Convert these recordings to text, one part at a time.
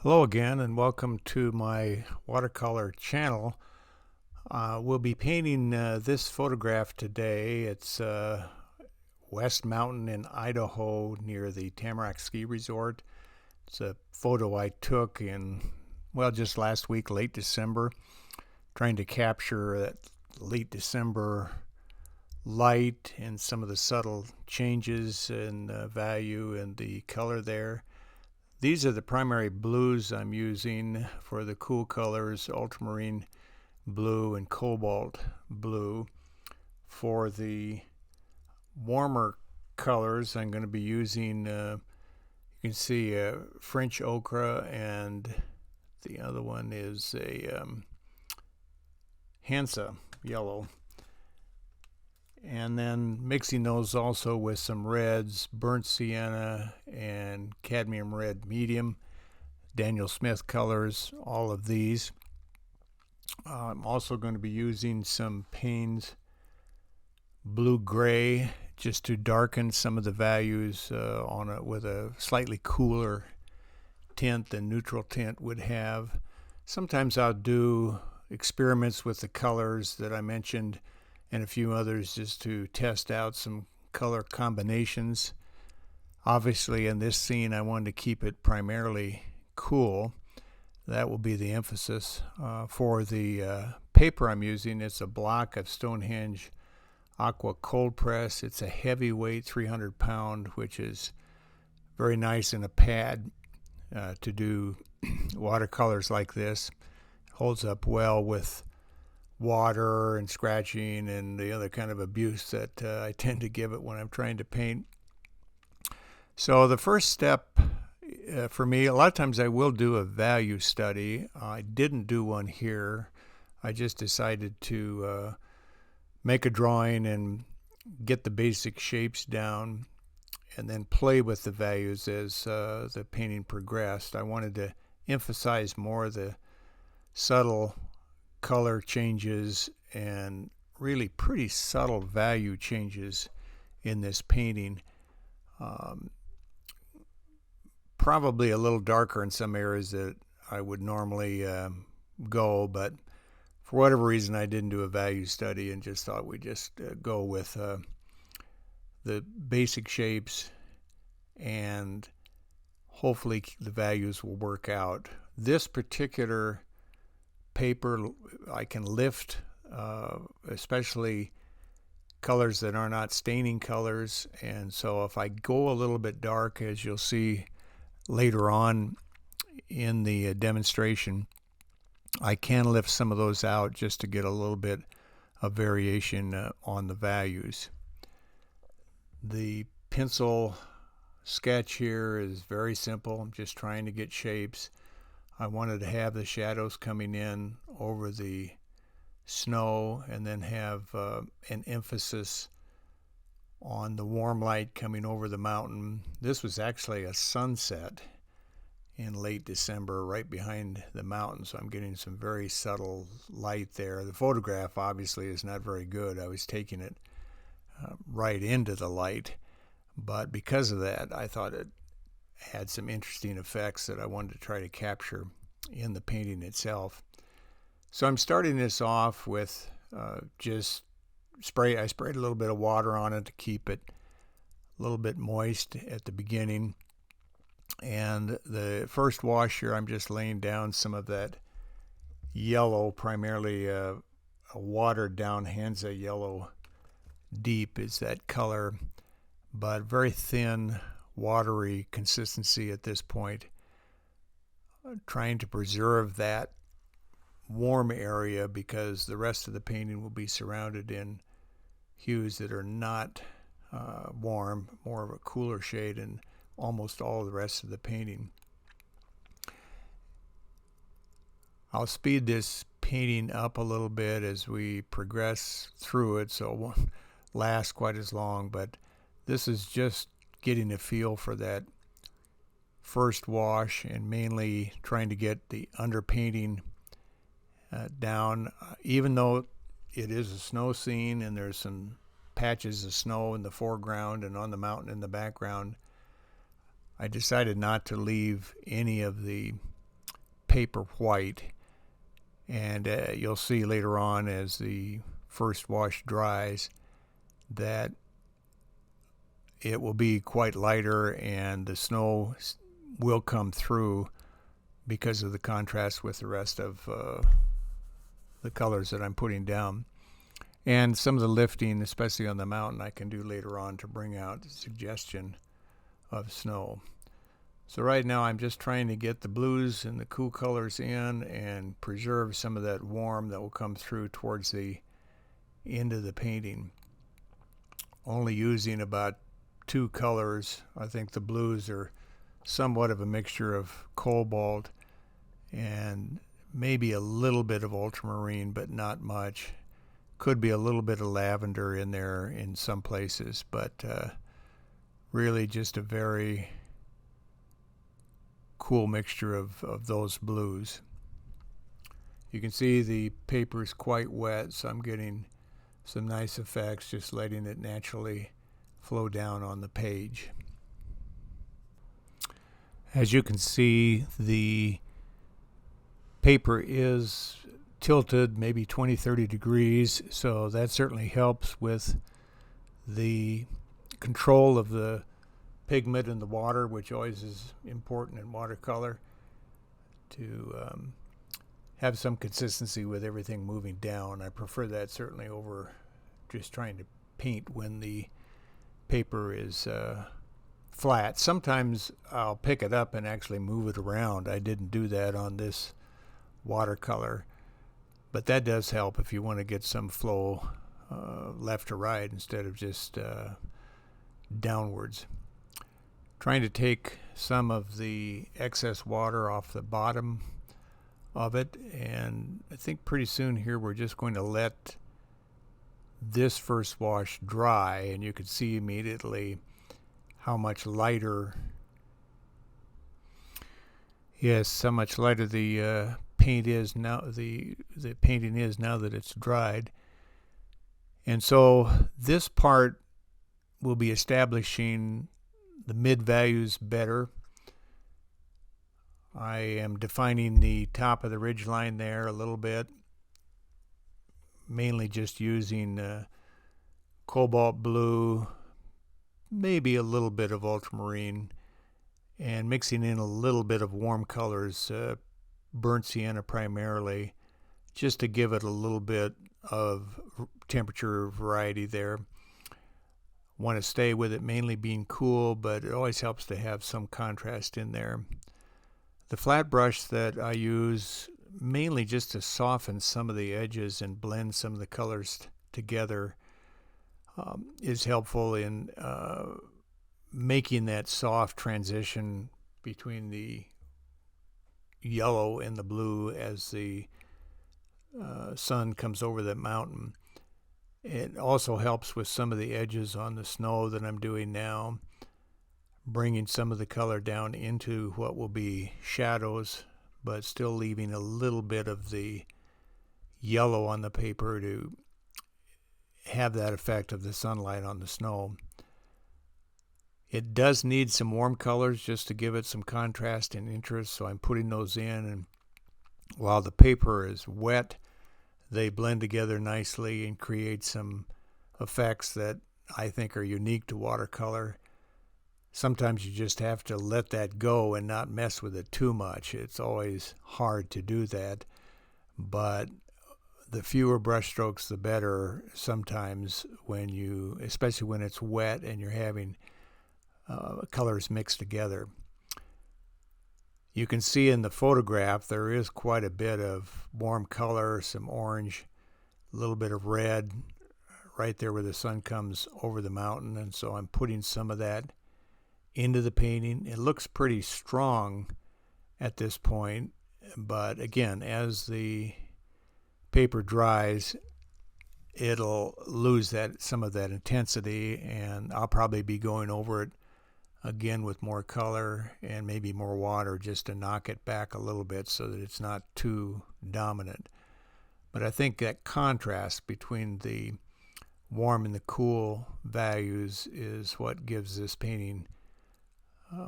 Hello again and welcome to my watercolor channel. We'll be painting this photograph today. It's West Mountain in Idaho near the Tamarack Ski Resort. It's a photo I took just last week, late December, trying to capture that late December light and some of the subtle changes in value and the color there. These are the primary blues I'm using for the cool colors: ultramarine blue and cobalt blue. For the warmer colors, I'm going to be using, you can see French ochre, and the other one is a Hansa yellow. And then mixing those also with some reds, burnt sienna and cadmium red medium, Daniel Smith colors, all of these. I'm also going to be using some Payne's blue-gray just to darken some of the values with a slightly cooler tint than neutral tint would have. Sometimes I'll do experiments with the colors that I mentioned and a few others just to test out some color combinations. Obviously in this scene I wanted to keep it primarily cool. That will be the emphasis. For the paper I'm using, it's a block of Stonehenge Aqua Cold Press. It's a heavyweight 300 pound, which is very nice in a pad to do watercolors like this. Holds up well with water and scratching and the other kind of abuse that I tend to give it when I'm trying to paint. So the first step for me, a lot of times I will do a value study. I didn't do one here. I just decided to make a drawing and get the basic shapes down and then play with the values as the painting progressed. I wanted to emphasize more the subtle color changes and really pretty subtle value changes in this painting. Probably a little darker in some areas that I would normally go, but for whatever reason I didn't do a value study and just thought we'd just go with the basic shapes, and hopefully the values will work out. This particular paper I can lift, especially colors that are not staining colors, and so if I go a little bit dark, as you'll see later on in the demonstration, I can lift some of those out just to get a little bit of variation on the values. The pencil sketch here is very simple. I'm just trying to get shapes. I wanted to have the shadows coming in over the snow and then have an emphasis on the warm light coming over the mountain. This was actually a sunset in late December right behind the mountain, so I'm getting some very subtle light there. The photograph obviously is not very good. I was taking it right into the light, but because of that I thought it had some interesting effects that I wanted to try to capture in the painting itself. So I'm starting this off with just spray. I sprayed a little bit of water on it to keep it a little bit moist at the beginning. And the first wash here, I'm just laying down some of that yellow, primarily a watered down Hansa yellow. Deep is that color, but very thin, watery consistency at this point. Trying to preserve that warm area because the rest of the painting will be surrounded in hues that are not warm, more of a cooler shade in almost all of the rest of the painting. I'll speed this painting up a little bit as we progress through it so it won't last quite as long, but this is just getting a feel for that first wash and mainly trying to get the underpainting down. Even though it is a snow scene and there's some patches of snow in the foreground and on the mountain in the background, I decided not to leave any of the paper white, and you'll see later on as the first wash dries that it will be quite lighter and the snow will come through because of the contrast with the rest of the colors that I'm putting down. And some of the lifting, especially on the mountain, I can do later on to bring out the suggestion of snow. So right now I'm just trying to get the blues and the cool colors in and preserve some of that warm that will come through towards the end of the painting. Only using about 2 colors. I think the blues are somewhat of a mixture of cobalt and maybe a little bit of ultramarine, but not much. Could be a little bit of lavender in there in some places, but really just a very cool mixture of those blues. You can see the paper is quite wet, so I'm getting some nice effects, just letting it naturally flow down on the page. As you can see, the paper is tilted maybe 20-30 degrees, so that certainly helps with the control of the pigment in the water, which always is important in watercolor, to have some consistency with everything moving down. I prefer that certainly over just trying to paint when the paper is flat. Sometimes I'll pick it up and actually move it around. I didn't do that on this watercolor, but that does help if you want to get some flow left to right instead of just downwards. Trying to take some of the excess water off the bottom of it, and I think pretty soon here we're just going to let this first wash dry, and you can see immediately how much lighter, how much lighter the paint is now, the painting is now that it's dried. And so this part will be establishing the mid values better. I am defining the top of the ridge line there a little bit, mainly just using cobalt blue, maybe a little bit of ultramarine, and mixing in a little bit of warm colors, burnt sienna primarily, just to give it a little bit of temperature variety there. Want to stay with it mainly being cool, but it always helps to have some contrast in there. The flat brush that I use mainly just to soften some of the edges and blend some of the colors together is helpful in making that soft transition between the yellow and the blue as the sun comes over the mountain. It also helps with some of the edges on the snow that I'm doing now, bringing some of the color down into what will be shadows, but still leaving a little bit of the yellow on the paper to have that effect of the sunlight on the snow. It does need some warm colors just to give it some contrast and interest, so I'm putting those in, and while the paper is wet, they blend together nicely and create some effects that I think are unique to watercolor. Sometimes you just have to let that go and not mess with it too much. It's always hard to do that, but the fewer brush strokes the better sometimes, when you, especially when it's wet and you're having colors mixed together. You can see in the photograph there is quite a bit of warm color, some orange, a little bit of red right there where the sun comes over the mountain, and so I'm putting some of that into the painting. It looks pretty strong at this point, but again, as the paper dries, it'll lose some of that intensity, and I'll probably be going over it again with more color and maybe more water just to knock it back a little bit so that it's not too dominant. But I think that contrast between the warm and the cool values is what gives this painting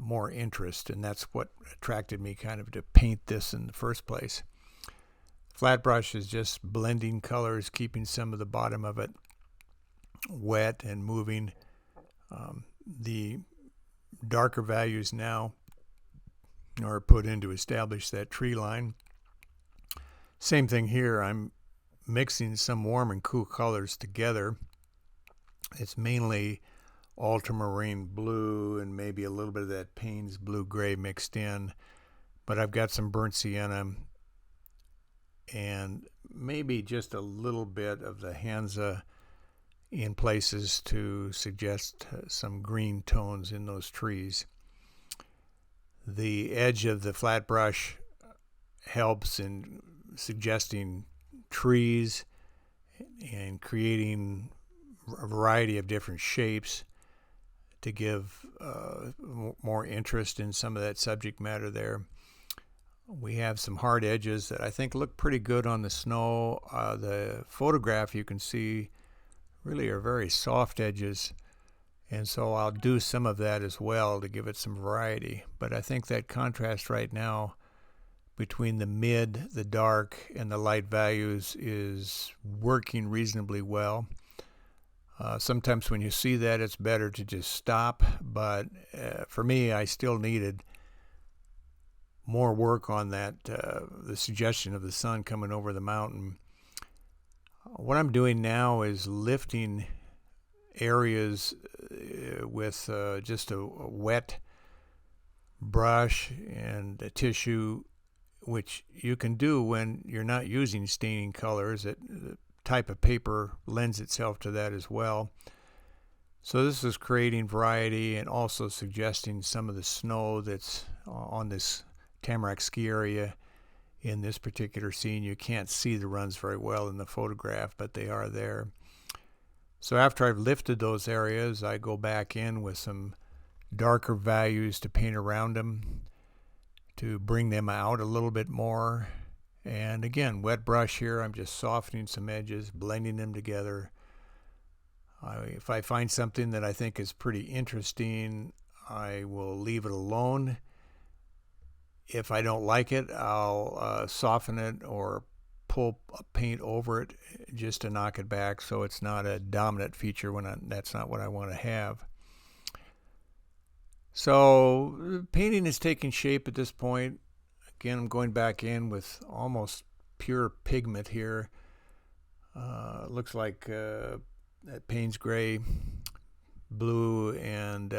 more interest, and that's what attracted me kind of to paint this in the first place. Flat brush is just blending colors, keeping some of the bottom of it wet and moving. The darker values now are put in to establish that tree line. Same thing here. I'm mixing some warm and cool colors together. It's mainly ultramarine blue and maybe a little bit of that Payne's blue-gray mixed in, but I've got some burnt sienna and maybe just a little bit of the Hansa in places to suggest some green tones in those trees. The edge of the flat brush helps in suggesting trees and creating a variety of different shapes to give more interest in some of that subject matter there. We have some hard edges that I think look pretty good on the snow. The photograph you can see really are very soft edges, and so I'll do some of that as well to give it some variety. But I think that contrast right now between the mid, the dark, and the light values is working reasonably well. Sometimes when you see that, it's better to just stop, but for me, I still needed more work on that, the suggestion of the sun coming over the mountain. What I'm doing now is lifting areas with just a wet brush and a tissue, which you can do when you're not using staining colors. The type of paper lends itself to that as well. So this is creating variety and also suggesting some of the snow that's on this Tamarack ski area. In this particular scene, you can't see the runs very well in the photograph, but they are there. So after I've lifted those areas, I go back in with some darker values to paint around them to bring them out a little bit more. And again, wet brush here, I'm just softening some edges, blending them together. If I find something that I think is pretty interesting, I will leave it alone. If I don't like it, I'll soften it or pull paint over it just to knock it back so it's not a dominant feature when that's not what I want to have. So painting is taking shape at this point. Again, I'm going back in with almost pure pigment here. Looks like that Payne's gray, blue, and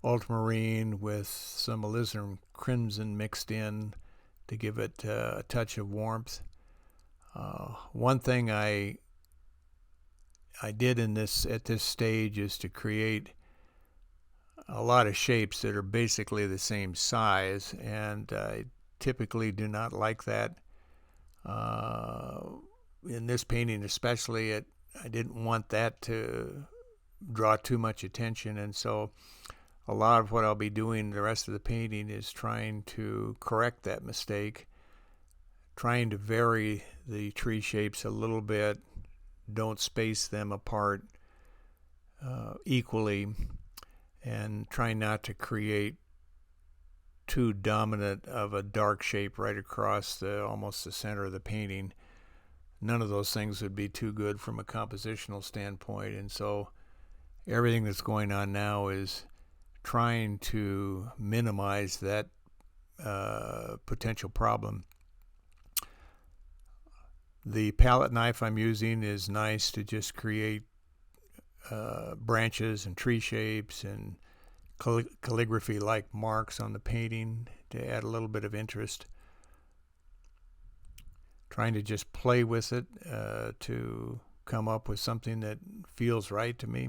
ultramarine with some alizarin crimson mixed in to give it a touch of warmth. One thing I did at this stage is to create a lot of shapes that are basically the same size, and I typically do not like that. In this painting especially, I didn't want that to draw too much attention, and so a lot of what I'll be doing the rest of the painting is trying to correct that mistake, trying to vary the tree shapes a little bit, don't space them apart equally, and try not to create too dominant of a dark shape right across almost the center of the painting. None of those things would be too good from a compositional standpoint, and so everything that's going on now is trying to minimize that potential problem. The palette knife I'm using is nice to just create branches and tree shapes and calligraphy-like marks on the painting to add a little bit of interest. Trying to just play with it to come up with something that feels right to me.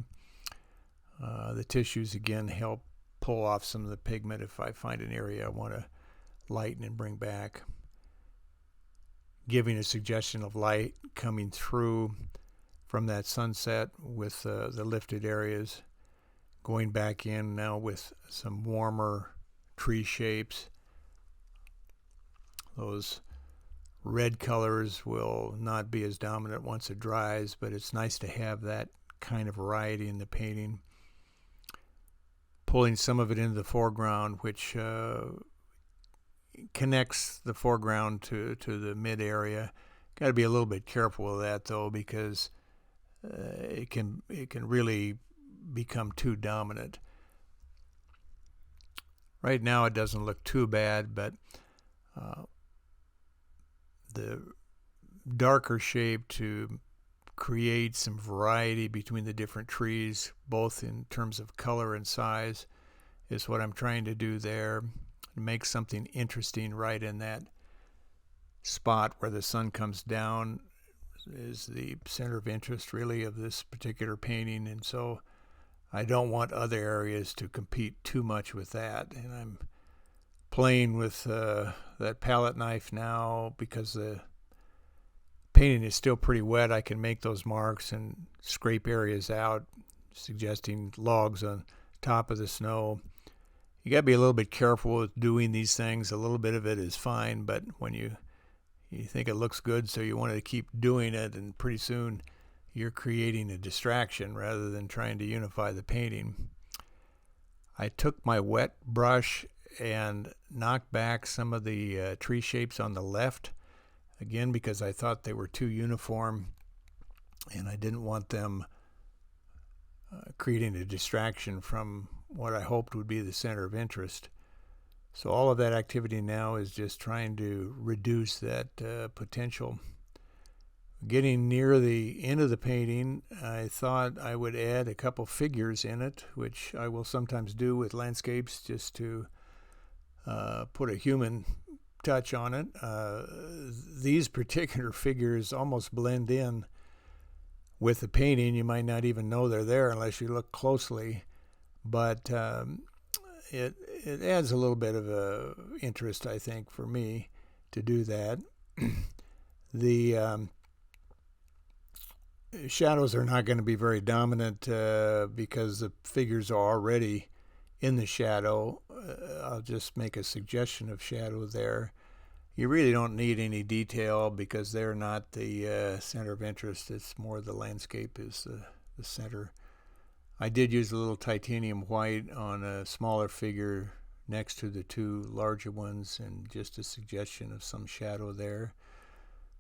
The tissues again help pull off some of the pigment if I find an area I want to lighten and bring back. Giving a suggestion of light coming through from that sunset with the lifted areas. Going back in now with some warmer tree shapes. Those red colors will not be as dominant once it dries, but it's nice to have that kind of variety in the painting. pulling some of it into the foreground, which connects the foreground to the mid area. Got to be a little bit careful with that though, because it can really become too dominant. Right now it doesn't look too bad, but the darker shape to create some variety between the different trees, both in terms of color and size, is what I'm trying to do there. Make something interesting right in that spot where the sun comes down is the center of interest really of this particular painting, and so I don't want other areas to compete too much with that. And I'm playing with that palette knife now because the painting is still pretty wet. I can make those marks and scrape areas out, suggesting logs on top of the snow. You got to be a little bit careful with doing these things. A little bit of it is fine, but when you think it looks good, so you want to keep doing it, and pretty soon you're creating a distraction rather than trying to unify the painting. I took my wet brush and knocked back some of the tree shapes on the left, again because I thought they were too uniform and I didn't want them creating a distraction from what I hoped would be the center of interest. So all of that activity now is just trying to reduce that potential. Getting near the end of the painting, I thought I would add a couple figures in it, which I will sometimes do with landscapes just to put a human touch on it. These particular figures almost blend in with the painting. You might not even know they're there unless you look closely, but it adds a little bit of interest, I think, for me to do that. The shadows are not going to be very dominant because the figures are already in the shadow. I'll just make a suggestion of shadow there. You really don't need any detail because they're not the center of interest. It's more the landscape is the center. I did use a little titanium white on a smaller figure next to the two larger ones, and just a suggestion of some shadow there.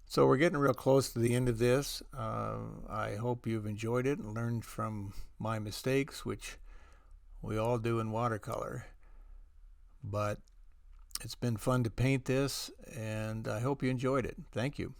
So we're getting real close to the end of this. I hope you've enjoyed it and learned from my mistakes, which we all do in watercolor. But it's been fun to paint this, and I hope you enjoyed it. Thank you.